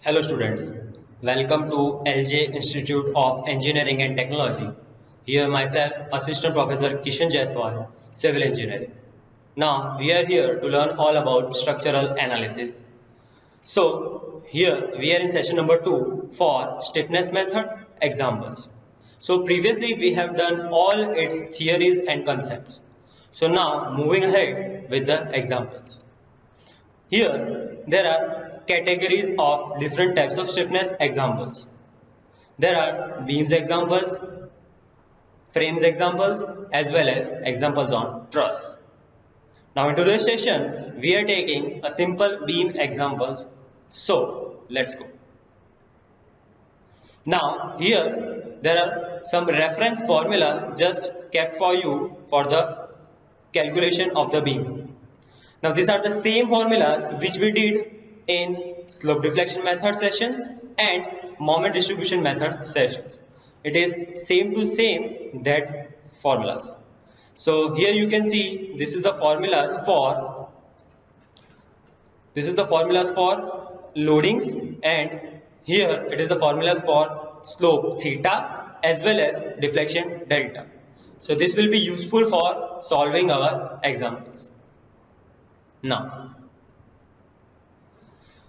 Hello students, welcome to LJ Institute of Engineering and Technology. Here myself, Assistant Professor Kishan Jaiswal, Civil Engineering. Now we are here to learn all about structural analysis. So here we are in session number 2 for stiffness method examples. So previously we have done all its theories and concepts. So now moving ahead with the examples. Here, there are categories of different types of stiffness examples. There are beams examples, frames examples, as well as examples on truss. Now in today's session, we are taking a simple beam examples. So, let's go. Now here, there are some reference formula just kept for you for the calculation of the beam. Now these are the same formulas which we did in slope deflection method sessions and moment distribution method sessions. It is same to same that formulas. So here you can see this is the formulas for loadings, and here it is the formulas for slope theta as well as deflection delta. So this will be useful for solving our examples. Now,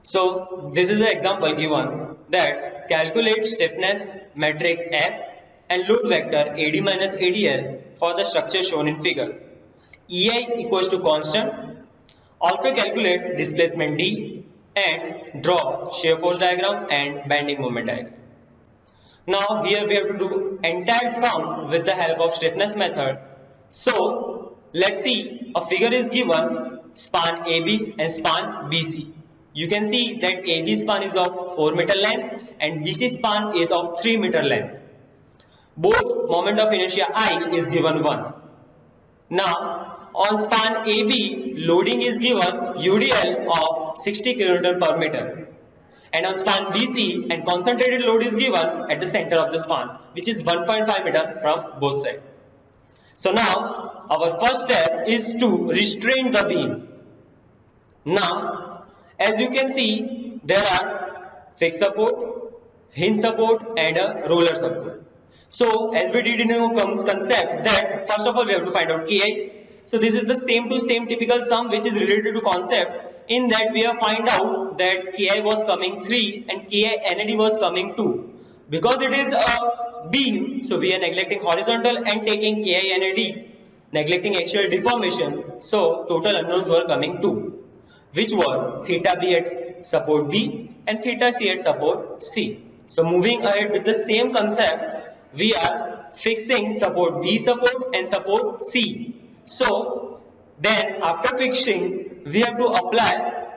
so this is an example given that calculate stiffness matrix S and load vector AD minus ADL for the structure shown in figure. EI equals to constant. Also calculate displacement D and draw shear force diagram and bending moment diagram. Now here we have to do entire sum with the help of stiffness method. So let's see, a figure is given, span AB and span BC. You can see that AB span is of 4 meter length and BC span is of 3 meter length. Both moment of inertia I is given 1. Now on span AB, loading is given UDL of 60 kN per meter. And on span BC, and concentrated load is given at the center of the span, which is 1.5 meter from both sides. So now our first step is to restrain the beam. Now as you can see, there are fixed support, hinge support and a roller support. So as we did in our concept, that first of all we have to find out Ki. So this is the same to same typical sum which is related to concept. In that we have find out that Ki was coming 3 and Ki NAD was coming 2. Because it is a beam, so we are neglecting horizontal and taking Ki NAD, neglecting axial deformation. So total unknowns were coming 2, which were theta B at support B and theta C at support C. So moving ahead with the same concept, we are fixing support B support and support C. So then after fixing, we have to apply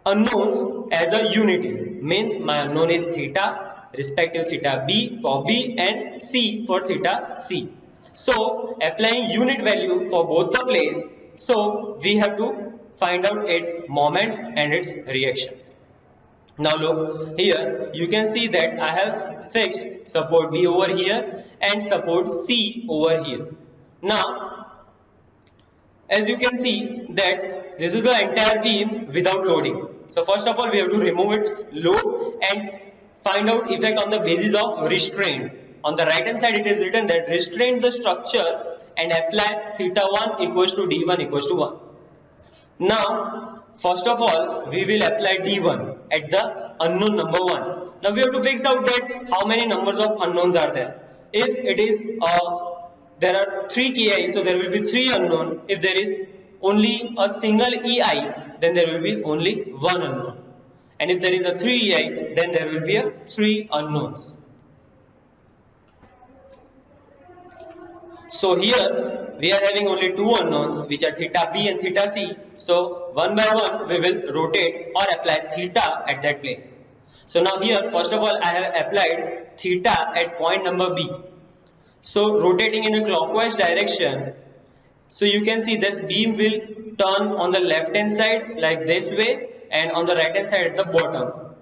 unknowns as a unity. Means my unknown is theta, respective theta B for B and C for theta C. So applying unit value for both the places, so we have to find out its moments and its reactions. Now look here, you can see that I have fixed support B over here and support C over here. Now as you can see that this is the entire beam without loading. So first of all we have to remove its load and find out effect on the basis of restraint. On the right hand side it is written that restrain the structure and apply theta 1 equals to D1 equals to 1. Now first of all we will apply D1 at the unknown number 1. Now we have to fix out that how many numbers of unknowns are there. If it is there are 3 Ki, so there will be 3 unknown. If there is only a single Ei, then there will be only 1 unknown. And if there is a 3 Ei, then there will be 3 unknowns. So here we are having only 2 unknowns, which are theta B and theta C. So one by one we will rotate or apply theta at that place. So now here first of all I have applied theta at point number B. So rotating in a clockwise direction, so you can see this beam will turn on the left hand side like this way and on the right hand side at the bottom.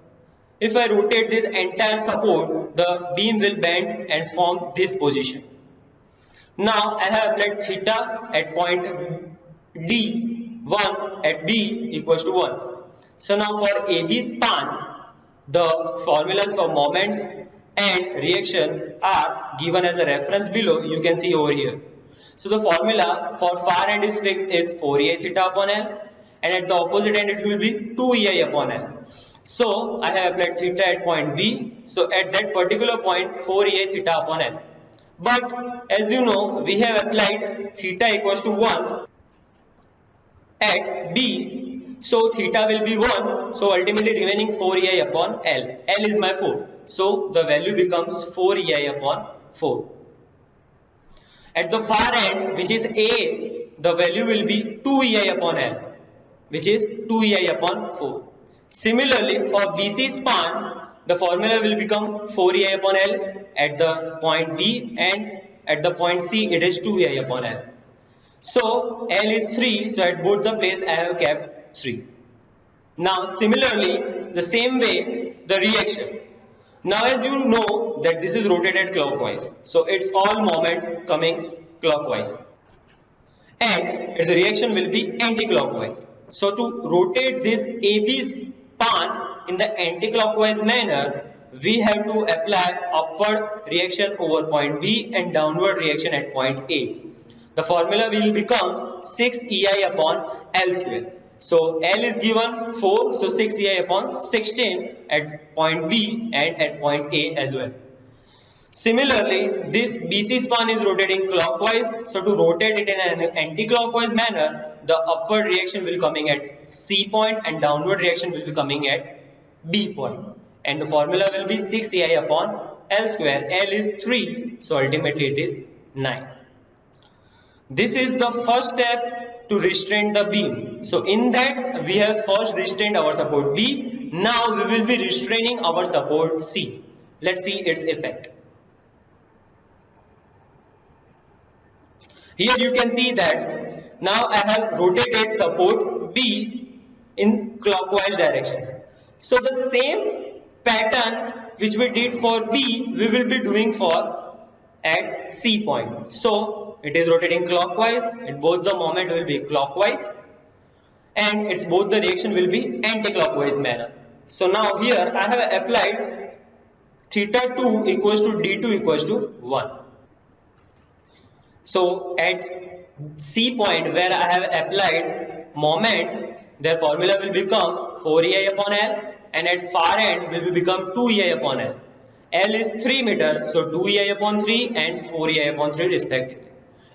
If I rotate this entire support, the beam will bend and form this position. Now I have applied theta at point D, 1 at B equals to 1. So now for AB span, the formulas for moments and reaction are given as a reference below. You can see over here. So the formula for far end is fixed is 4EI theta upon L, and at the opposite end it will be 2EI upon L. So I have applied theta at point B. So at that particular point 4EI theta upon L. But as you know, we have applied theta equals to 1 at B. So theta will be 1. So ultimately remaining 4EI upon L. L is my 4. So the value becomes 4EI upon 4. At the far end, which is A, the value will be 2EI upon L, which is 2EI upon 4. Similarly, for BC span, the formula will become 4EI upon L at the point B, and at the point C it is 2EI upon L. So L is 3, so at both the place I have kept 3. Now similarly, the same way the reaction. Now as you know that this is rotated clockwise, so it's all moment coming clockwise, and its reaction will be anti-clockwise. So to rotate this AB span in the anti-clockwise manner, we have to apply upward reaction over point B and downward reaction at point A. The formula will become 6EI upon L square. So L is given 4, so 6EI upon 16 at point B and at point A as well. Similarly, this BC span is rotating clockwise, so to rotate it in an anti-clockwise manner, the upward reaction will coming at C point and downward reaction will be coming at B point. And the formula will be 6EI upon L square. L is 3, so ultimately it is 9. This is the first step to restrain the beam. So in that we have first restrained our support B. Now we will be restraining our support C. Let's see its effect. Here you can see that now I have rotated support B in clockwise direction. So the same pattern which we did for B, we will be doing for at C point. So it is rotating clockwise, and both the moment will be clockwise, and it's both the reaction will be anti-clockwise manner. So now here I have applied theta 2 equals to D2 equals to 1. So at C point where I have applied moment, their formula will become 4EI upon L, and at far end will become 2EI upon L. L is 3 meters, so 2EI upon 3 and 4EI upon 3 respectively.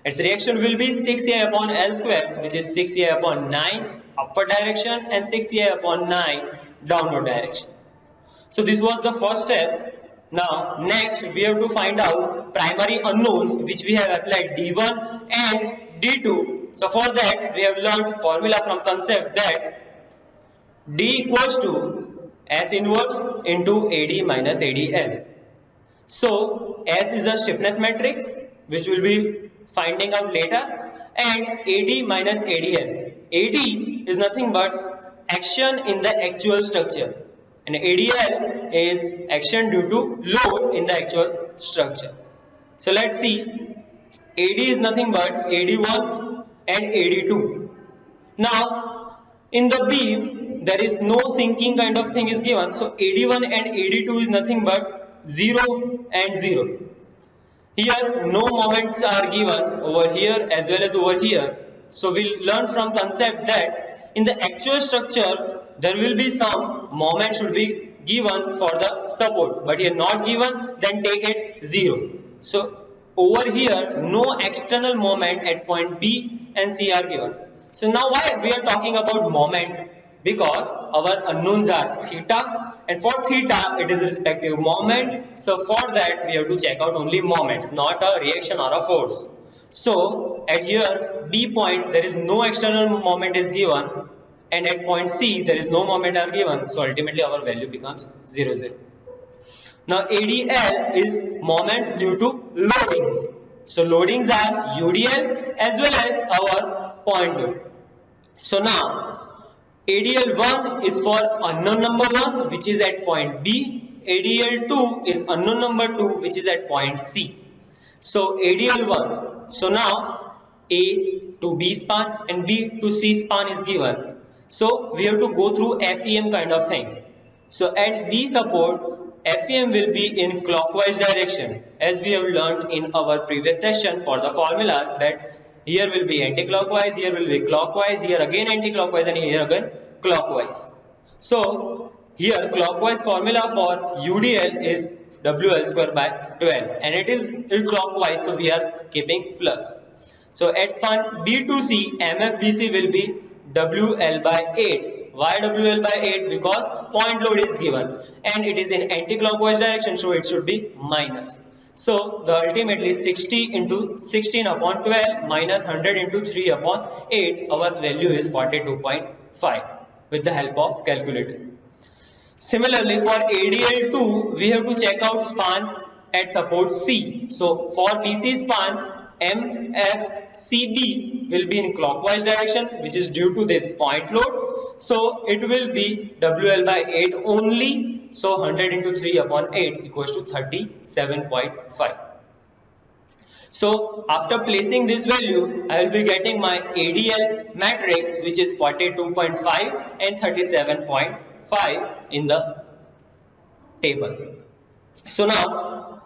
Its reaction will be 6EI upon L square, which is 6EI upon 9 upward direction and 6EI upon 9 downward direction. So this was the first step. Now next we have to find out primary unknowns which we have applied D1 and D2. So for that we have learned formula from concept that D equals to S inverse into AD minus ADL. So S is a stiffness matrix which will be finding out later, and AD minus ADL. AD is nothing but action in the actual structure, and ADL is action due to load in the actual structure. So let's see, AD is nothing but AD1 and AD2. Now in the beam there is no sinking kind of thing is given, so AD1 and AD2 is nothing but 0 and 0. Here no moments are given over here as well as over here. So we'll learn from concept that in the actual structure there will be some moment should be given for the support, but here not given, then take it 0. So over here no external moment at point B and C are given. So now why we are talking about moment? Because our unknowns are theta, and for theta it is respective moment. So for that we have to check out only moments, not a reaction or a force. So at here B point there is no external moment is given, and at point C there is no moment are given. So ultimately our value becomes 0, 0. Now ADL is moments due to loadings. So loadings are UDL as well as our point load. So now ADL1 is for unknown number 1 which is at point B. ADL2 is unknown number 2 which is at point C. So ADL1. So now A to B span and B to C span is given. So we have to go through FEM kind of thing. So at B support, FEM will be in clockwise direction, as we have learned in our previous session for the formulas, that here will be anti-clockwise, here will be clockwise, here again anti-clockwise, and here again clockwise. So here clockwise formula for UDL is WL square by 12, and it is clockwise, so we are keeping plus. So at span B to C, MFBC will be WL by 8. Why WL by 8? Because point load is given and it is in anti-clockwise direction, so it should be minus. So the ultimately 60 into 16 upon 12 minus 100 into 3 upon 8, our value is 42.5 with the help of calculator. Similarly, for ADL2, we have to check out span at support C. So for BC span, MFCB will be in clockwise direction, which is due to this point load. So it will be WL by 8 only. So 100 into 3 upon 8 equals to 37.5. So after placing this value, I will be getting my ADL matrix, which is 42.5 and 37.5 in the table. So now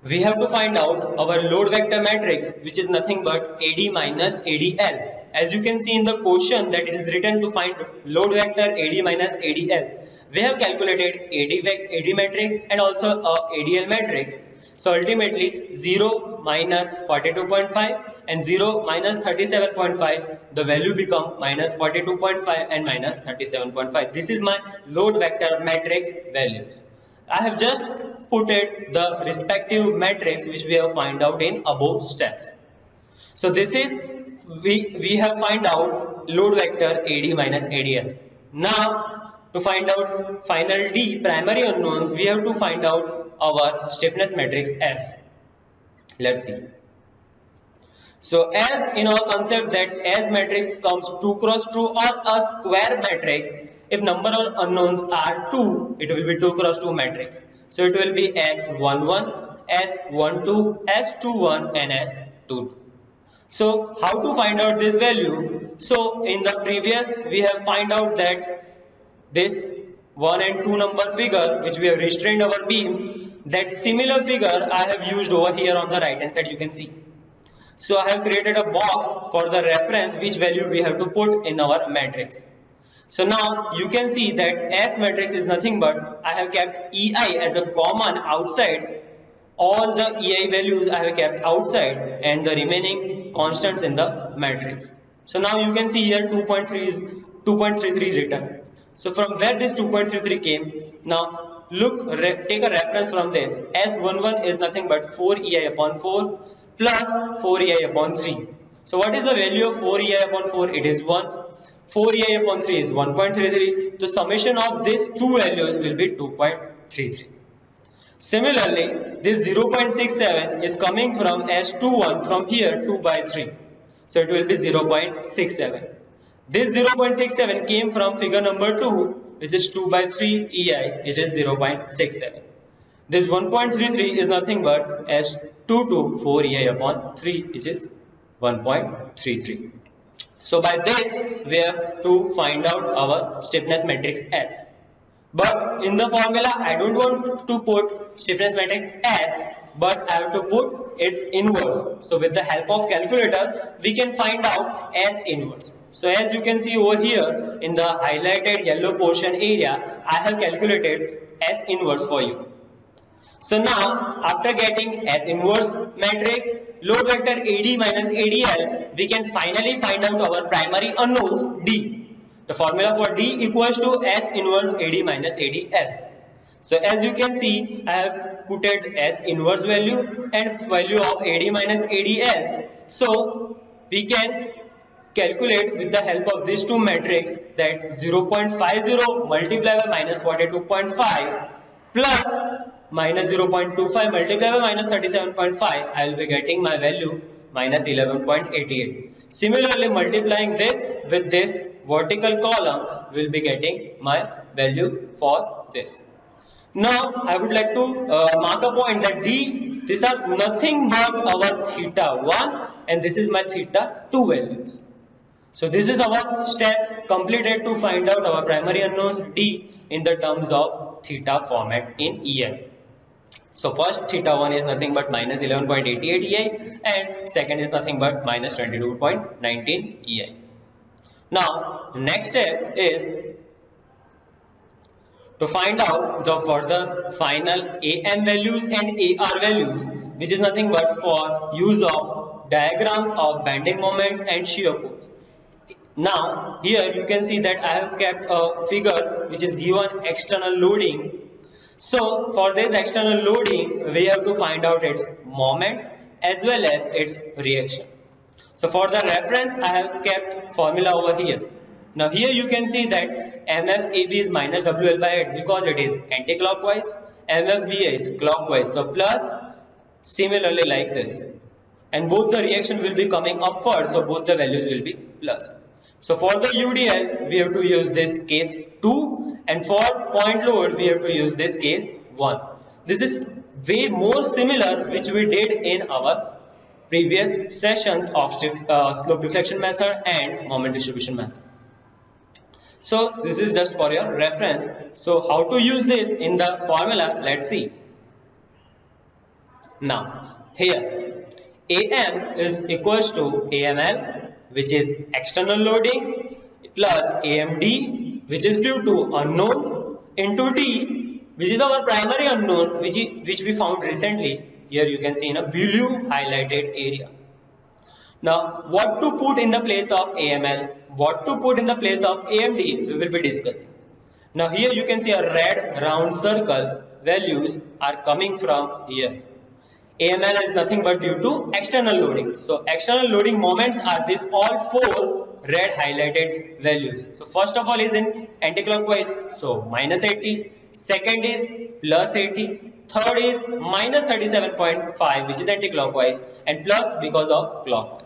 we have to find out our load vector matrix, which is nothing but AD minus ADL. As you can see in the question that it is written to find load vector AD minus ADL. We have calculated AD matrix and also ADL matrix. So ultimately 0 minus 42.5 and 0 minus 37.5, the value become minus 42.5 and minus 37.5. This is my load vector matrix values. I have just put it the respective matrix which we have find out in above steps. So this is we have find out load vector AD minus ADL. Now to find out final D primary unknowns, we have to find out our stiffness matrix S. Let's see. So as in our concept that S matrix comes 2 cross 2 or a square matrix, if number of unknowns are 2, it will be 2 cross 2 matrix. So it will be S11, S12, S21 and S22. So how to find out this value? So in the previous we have find out that this 1 and 2 number figure which we have restrained our beam, that similar figure I have used over here on the right hand side, you can see. So I have created a box for the reference which value we have to put in our matrix. So now you can see that S matrix is nothing but I have kept EI as a common outside. All the EI values I have kept outside and the remaining constants in the matrix. So now you can see here 2.3 is 2.33 written. So from where this 2.33 came, now look, take a reference from this. S11 is nothing but 4 EI upon 4 plus 4 EI upon 3. So what is the value of 4 EI upon 4? It is 1. 4 EI upon 3 is 1.33. The summation of these two values will be 2.33. Similarly, this 0.67 is coming from S21 from here 2 by 3. So it will be 0.67. This 0.67 came from figure number 2, which is 2 by 3 EI, it is 0.67. This 1.33 is nothing but S22 4 EI upon 3, which is 1.33. So by this we have to find out our stiffness matrix S. But in the formula I don't want to put stiffness matrix S, but I have to put its inverse. So with the help of calculator we can find out S inverse. So as you can see over here in the highlighted yellow portion area, I have calculated S inverse for you. So now after getting S inverse matrix, load vector AD minus ADL, we can finally find out our primary unknowns D. The formula for D equals to S inverse AD minus ADL. So as you can see, I have put it as inverse value and value of AD minus ADL. So we can calculate with the help of these two matrix that 0.50 multiplied by minus 42.5 plus minus 0.25 multiplied by minus 37.5, I will be getting my value minus 11.88. Similarly, multiplying this with this vertical column, we will be getting my value for this. Now, I would like to mark a point that D, these are nothing but our theta 1 and this is my theta 2 values. So this is our step completed to find out our primary unknowns D in the terms of theta format in EI. So first theta 1 is nothing but minus 11.88 EI and second is nothing but minus 22.19 EI. Now next step is to find out the further final AM values and AR values, which is nothing but for use of diagrams of bending moment and shear force. Now here you can see that I have kept a figure which is given external loading. So for this external loading we have to find out its moment as well as its reaction. So for the reference I have kept formula over here. Now here you can see that MFAB is minus WL by 8 because it is anti-clockwise, MFBA is clockwise, so plus, similarly like this. And both the reaction will be coming upward, so both the values will be plus. So for the UDL we have to use this case 2 and for point load we have to use this case 1. This is way more similar which we did in our previous sessions of slope deflection method and moment distribution method. So this is just for your reference. So how to use this in the formula, let's see. Now here AM is equals to AML, which is external loading, plus AMD, which is due to unknown, into D, which is our primary unknown, which we found recently. Here you can see in a blue highlighted area. Now what to put in the place of AML, what to put in the place of AMD, we will be discussing. Now here you can see a red round circle, values are coming from here. AML is nothing but due to external loading. So external loading moments are these all four red highlighted values. So first of all is in anti-clockwise, so minus 80, second is plus 80, third is minus 37.5 which is anti-clockwise and plus because of clockwise.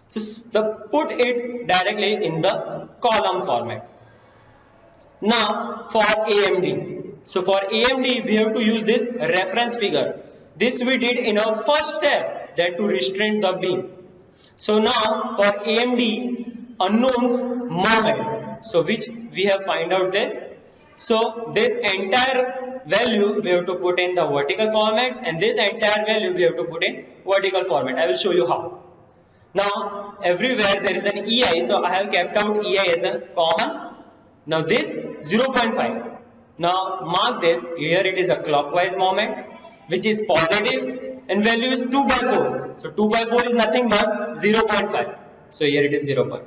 So put it directly in the column format. Now for AMD. So for AMD we have to use this reference figure. This we did in our first step, that to restrain the beam. So now for AMD unknowns moment. So which we have find out this. So this entire value we have to put in the vertical format and this entire value we have to put in vertical format. I will show you how. Now everywhere there is an EI, so I have kept out EI as a common. Now this 0.5. Now mark this, here it is a clockwise moment which is positive and value is 2 by 4. So 2 by 4 is nothing but 0.5. So here it is 0.5.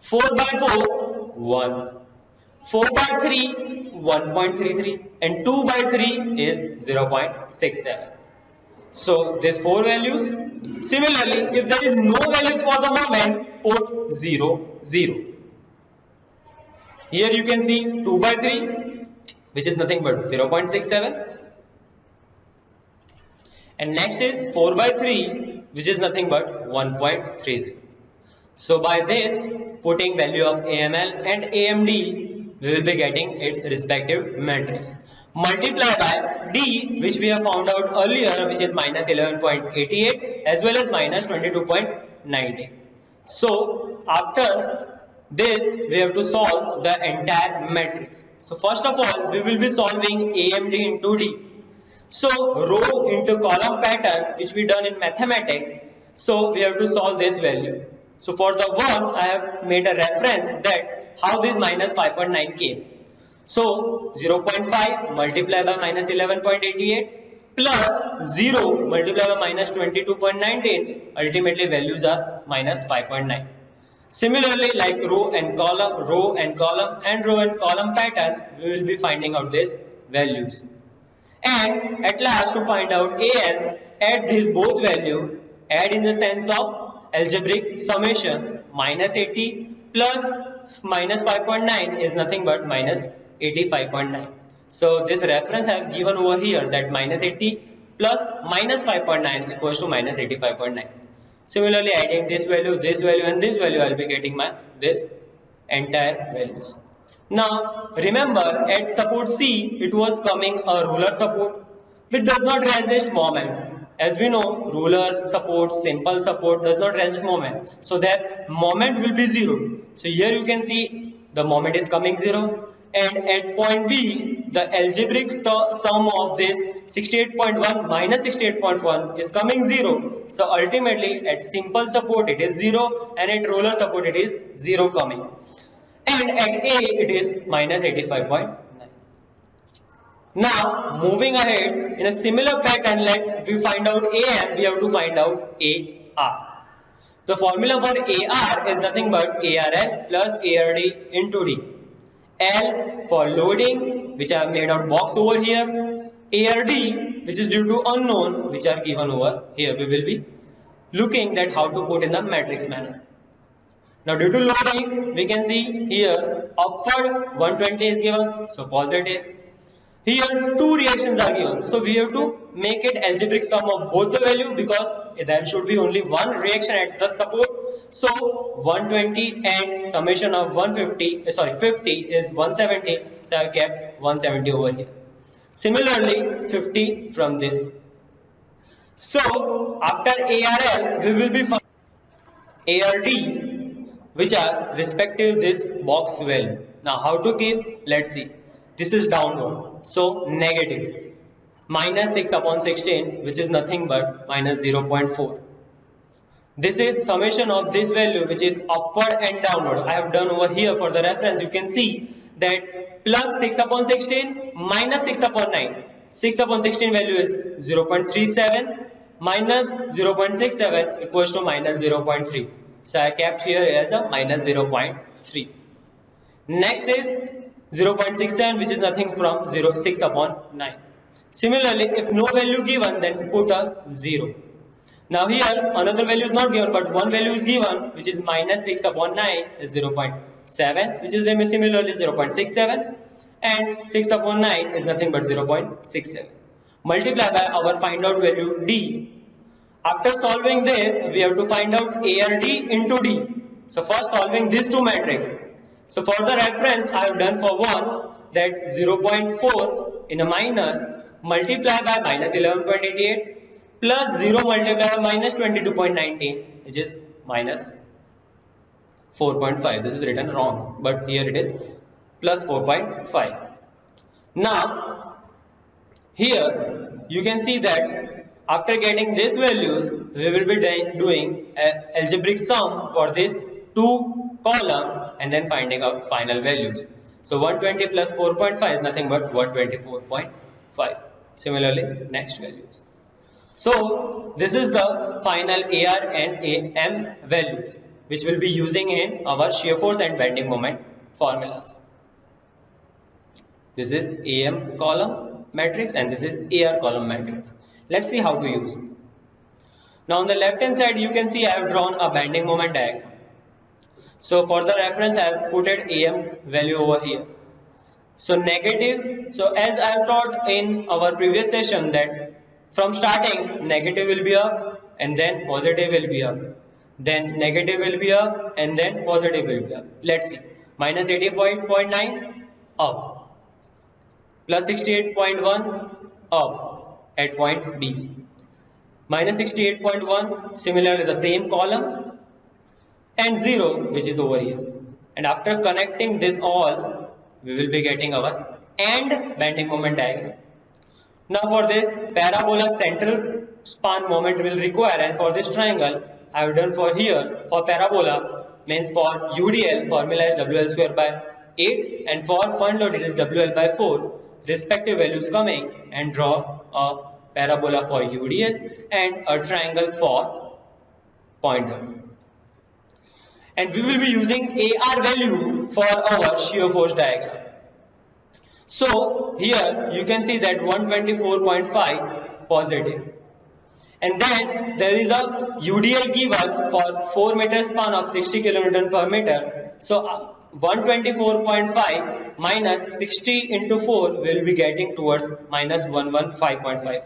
4 by 4, 1. 4 by 3, 1.33 and 2 by 3 is 0.67. So these four values. Similarly, if there is no values for the moment, put 0, 0. Here you can see 2 by 3 which is nothing but 0.67. And next is 4 by 3 which is nothing but 1.30. So by this putting value of AML and AMD we will be getting its respective matrix. Multiply by D which we have found out earlier which is minus 11.88 as well as minus 22.90. So after this we have to solve the entire matrix. So first of all we will be solving AMD into D. So row into column pattern which we done in mathematics. So we have to solve this value. So for the one I have made a reference that how this minus 5.9 came. So 0.5 multiplied by minus 11.88 plus 0 multiplied by minus 22.19, ultimately values are minus 5.9. Similarly, like row and column and row and column pattern, we will be finding out these values. And at last to find out AN, add these both value, add in the sense of algebraic summation, minus 80 plus minus 5.9 is nothing but minus 85.9. So this reference I have given over here that minus 80 plus minus 5.9 equals to minus 85.9. Similarly, adding this value and this value, I will be getting this entire values. Now remember at support C it was coming a roller support which does not resist moment. as we know, ruler support, simple support does not resist moment. So that moment will be 0. So here you can see the moment is coming 0. And at point B, the algebraic sum of this 68.1 minus 68.1 is coming 0. So ultimately at simple support it is 0 and at roller support it is 0 coming. And at A it is minus 85.9. Now moving ahead in a similar pattern, let we find out AM, we have to find out AR. The formula for AR is nothing but ARL plus ARD into D. L for loading, which I have made out box over here. ARD, which is due to unknown, which are given over here. We will be looking at how to put in the matrix manner. Now due to loading, we can see here upward 120 is given, so positive. Here two reactions are given, so we have to make it algebraic sum of both the value because there should be only one reaction at the support. So 120 and summation of 50 is 170, so I have kept 170 over here. Similarly 50 from this. So after ARL we will be finding ARD, which are respective this box value. Now how to keep? Let's see. This is downward, so negative. Minus 6 upon 16, which is nothing but minus 0.4. This is summation of this value, which is upward and downward. I have done over here for the reference. You can see that plus 6 upon 16 minus 6 upon 9. 6 upon 16 value is 0.37 minus 0.67 equals to minus 0.3. So I kept here as a minus 0.3. Next is 0.67, which is nothing from 6 upon 9. Similarly, if no value given, then put a 0. Now here another value is not given, but one value is given, which is minus 6 upon 9 is 0.7, which is similarly 0.67, and 6 upon 9 is nothing but 0.67. Multiply by our find out value D. After solving this, we have to find out ARD into D. So first solving these two matrices. So for the reference, I have done for one that 0.4 in a minus multiply by minus 11.88 plus 0 multiplied by minus 22.19, which is minus 4.5. This is written wrong, but here it is plus 4.5. Now here you can see that after getting these values, we will be doing an algebraic sum for this two column and then finding out final values. So 120 plus 4.5 is nothing but 124.5. Similarly, next values. So this is the final AR and AM values which we'll be using in our shear force and bending moment formulas. This is AM column matrix and this is AR column matrix. Let's see how to use. Now on the left hand side you can see I have drawn a bending moment diagram. So for the reference I have put it AM value over here. So negative, so as I have taught in our previous session that from starting negative will be up and then positive will be up. Then negative will be up and then positive will be up. Let's see. Minus 85.9 up. Plus 68.1 up at point B. Minus 68.1 similarly the same column and 0 which is over here. And after connecting this all we will be getting our end bending moment diagram. Now for this parabola central span moment will require, and for this triangle I have done for here for parabola means for UDL formula is WL square by 8 and for point load it is WL by 4, respective values coming, and draw a parabola for UDL and a triangle for point load. And we will be using AR value for our shear force diagram. So here you can see that 124.5 positive. And then there is a UDL given for 4 meter span of 60 kN per meter. So 124.5 minus 60 into 4 will be getting towards minus 115.5.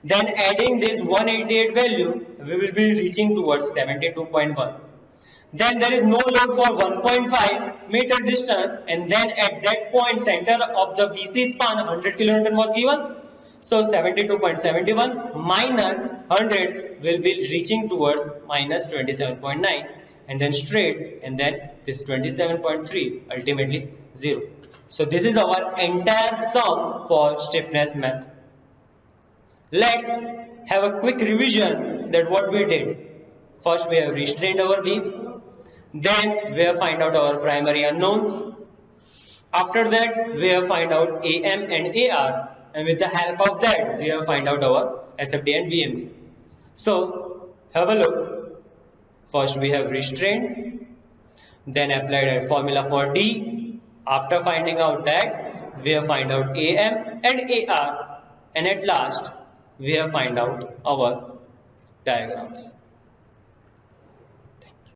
Then adding this 188 value, we will be reaching towards 72.1. Then there is no load for 1.5 meter distance, and then at that point center of the BC span 100 kN was given. So 72.71 minus 100 will be reaching towards minus 27.9, and then straight, and then this 27.3, ultimately 0. So this is our entire sum for stiffness method. Let's have a quick revision that what we did. First we have restrained our beam, then we have find out our primary unknowns. After that we have find out AM and AR, and with the help of that we have find out our SFD and BMB. So have a look. First we have restrained, then applied a formula for D. After finding out that we have find out AM and AR, and at last we have find out our diagrams.